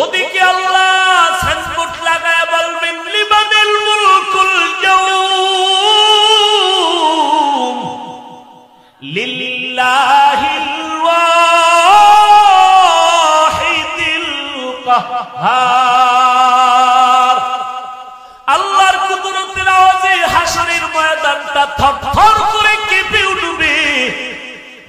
ওদিকে আল্লাহ সানবোর্ড লাগায় বলবেন লিমানিল মুলকুল ইয়াউম লিল্লাহিল ওয়াহিদিল কাহ্হার। আল্লাহর কুদরতের আওয়াজে হাসরের ময়দানটা থরথর করে কেঁপে উঠবে,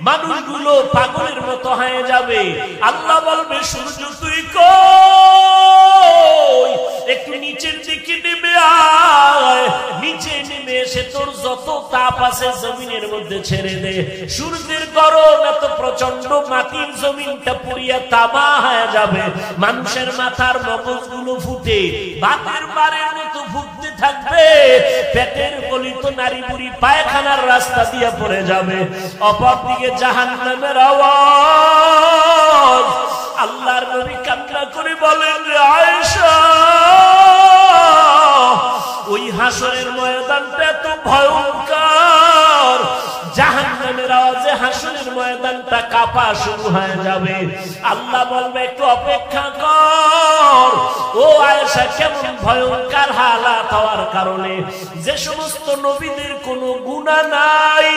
মানুষগুলো পাগলের মতো হয়ে যাবে। আল্লাহ বলবে সূর্য তুই কই, একটু নিচের দিকে নেমে আয়, নিচে নেমে এসে তোর যত তাপ আছে জমিনের মধ্যে ছেড়ে দে। সূর্যের গরম এত প্রচন্ড, মাটির জমিনটা পুড়িয়া তামা হয়ে যাবে, মানুষের মাথার মগজগুলো ফুটে বাতের বারের মতো ফুটতে থাকবে, পেটের গলিত নারী বুড়ি পায়খানার রাস্তা দিয়ে পড়ে যাবে। অপরদিকে জাহান্নামের আওয়াজ। আল্লাহর নবী কান্না করে বলেন আয়েশা, ওই হাসরের ময়দানটা এত ভয়ঙ্কর, জাহান্নামের আওয়াজে হাসরের ময়দানটা কাঁপা শুরু হয়ে যাবে। আল্লাহ বলবে একটু অপেক্ষা কর। ও আয়েশা, কেমন ভয়ঙ্কর হালাত হওয়ার কারণে যে সমস্ত নবীদের কোনো গুনাহ নাই,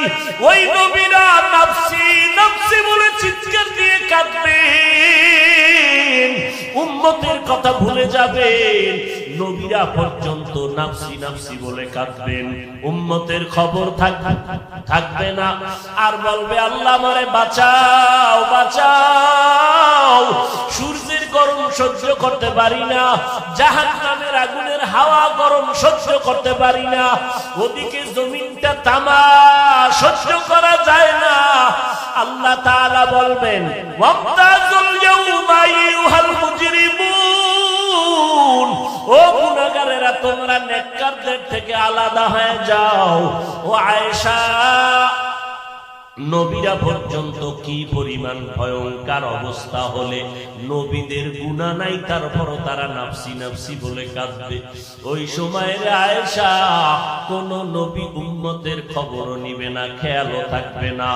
ওই নবীরা নাফসি নাফসি বলে চিৎকার দিয়ে কাঁদবেন, উম্মতের কথা ভুলে যাবেন। নবীরা পর্যন্ত নাফসি নাফসি বলে কাঁদবেন, উম্মতের খবর থাকবে না। আর বলবে আল্লাহ আমারে বাঁচাও বাঁচাও, সূর্যের গরম সহ্য করতে পারি না, জাহান্নামের আগুনের হাওয়া গরম সহ্য করতে পারি না, ওদিকে জমিনটা তামা সহ্য করা যায় না। আল্লাহ তাআলা বলবেন ওয়ামতাজুল ইয়াউমা আইয়ুহাল মুজরিমুন, ও গুনাহগারেরা তোমরা নেককারদের থেকে আলাদা হয়ে যাও। ও আয়েশা, নবীরা পর্যন্ত কি পরিমাণ ভয়ঙ্কর অবস্থা হলে নবীদের গুনাহ নাই, তারপরও তারা নাফসি নাফসি বলে কাঁদবে। ওই সময়ের আয়েশা কোন নবী উম্মতের খবরও নিবে না, খেয়ালও থাকবে না।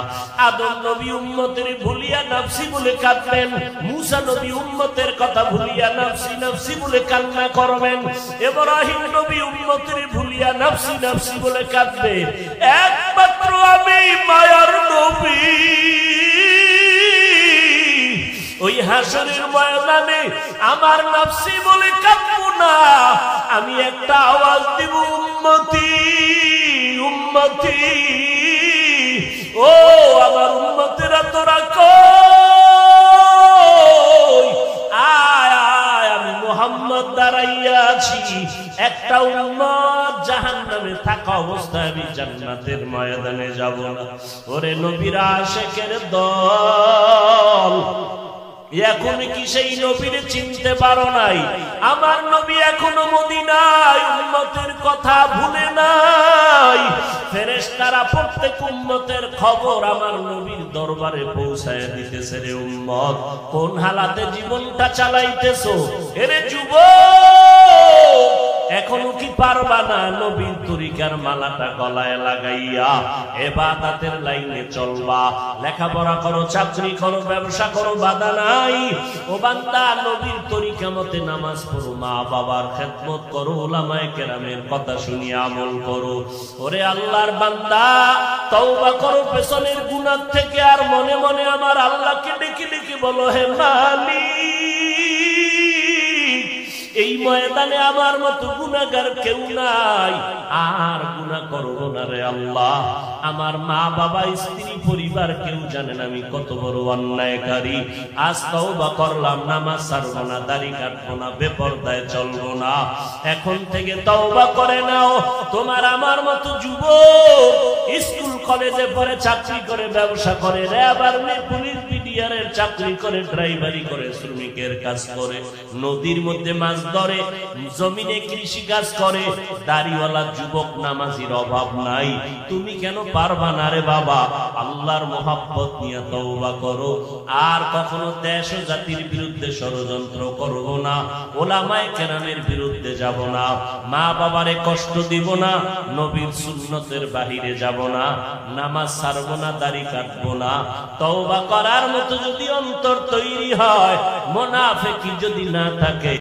আদম নবী উম্মতের ভুলিয়া নাফসি বলে কাঁদবেন, মুসা নবী উম্মতের কথা ভুলিয়া নাফসি নাফসি বলে কান্না করবেন, ইব্রাহিম নবী উম্মতের ভুলিয়া নাফসি নাফসি বলে কাঁদবে। একমাত্র আমি মায়ার নবী ওই হাসরের ময়দানে আমার নাফসি বলে কাঁদবো না, আমি একটা আওয়াজ দিব উম্মতি উম্মতি, ও আমার উম্মতেরা তোরা কই, আয় আয়, আমি মুহাম্মদ দাঁড়াইয়া আছি। একটা উম্মত জাহান্নামে থাকা অবস্থায় আমি জান্নাতের ময়দানে যাব না। ওরে নবীর আশিকের দল, এখন কি সেই নবীরে চিনতে পারো নাই? আমার নবী এখনো মদিনায়, উম্মতের কথা ভুলে নাই। ফেরেশতারা প্রত্যেক উম্মতের খবর আমার নবীর দরবারে পৌঁছায় দিতেছে। রে উম্মত, কোন হালাতে জীবনটা চালাইতেছো? এরে যুবক, এখনো কি পারবা না নবীর তরিকার মালাটা গলায় লাগাইয়া ইবাদতের লাইনে চলবা? লেখাপড়া করো, চাকরি করো, ব্যবসা করো, বাধা নাই। ও বান্দা, নবীর তরিকা মতে নামাজ পড়ো, মা বাবার খেদমত করো, উলামায়ে কেরামের কথা শুনিয়ে আমল করো। ওরে আল্লাহর বান্দা, তওবা করো পেছনের গুনাহ থেকে, আর মনে মনে আমার আল্লাহকে ডেকে ডেকে বলো, হে মালিক, এই ময়দানে আমার মতো গুনাহগার কেউ নাই, আর গুনাহ করব না রে আল্লাহ। আমার মা বাবা, স্ত্রী, পরিবার কেউ জানেন আমি কত বড় অন্যায়কারী। আজ তওবা করলাম, নামাজ ছাড়বো না, দাড়ি কাটবো না, বেপরদায় চলবো না। এখন থেকে তওবা করে নাও। তোমার আমার মতো যুবক স্কুল কলেজে পড়ে, চাকরি করে, ব্যবসা করে, র্যাব আর্মি পুলিশ বিডিআরের চাকরি করে, ড্রাইভারি করে, শ্রমিকের কাজ করে, নদীর মধ্যে মাছ ধরে, জমিনে কৃষি কাজ করে, দাড়িওয়ালা যুবক নামাজির অভাব নাই। তুমি কেন পারবা না রে বাবা? আল্লাহর মহব্বত নিয়ে তওবা করো। আর কখনো দেশ ও জাতির বিরুদ্ধে ষড়যন্ত্র করব না, উলামায়ে কেরামের বিরুদ্ধে যাব না, মা বাবারে কষ্ট দিব না, নবীর সুন্নতের বাহিরে যাব না, নামাজ ছাড়ব না, দাড়ি কাটবো না। তওবা করার মতো মতো যদি অন্তর তৈরি হয়, মুনাফিকি যদি না থাকে,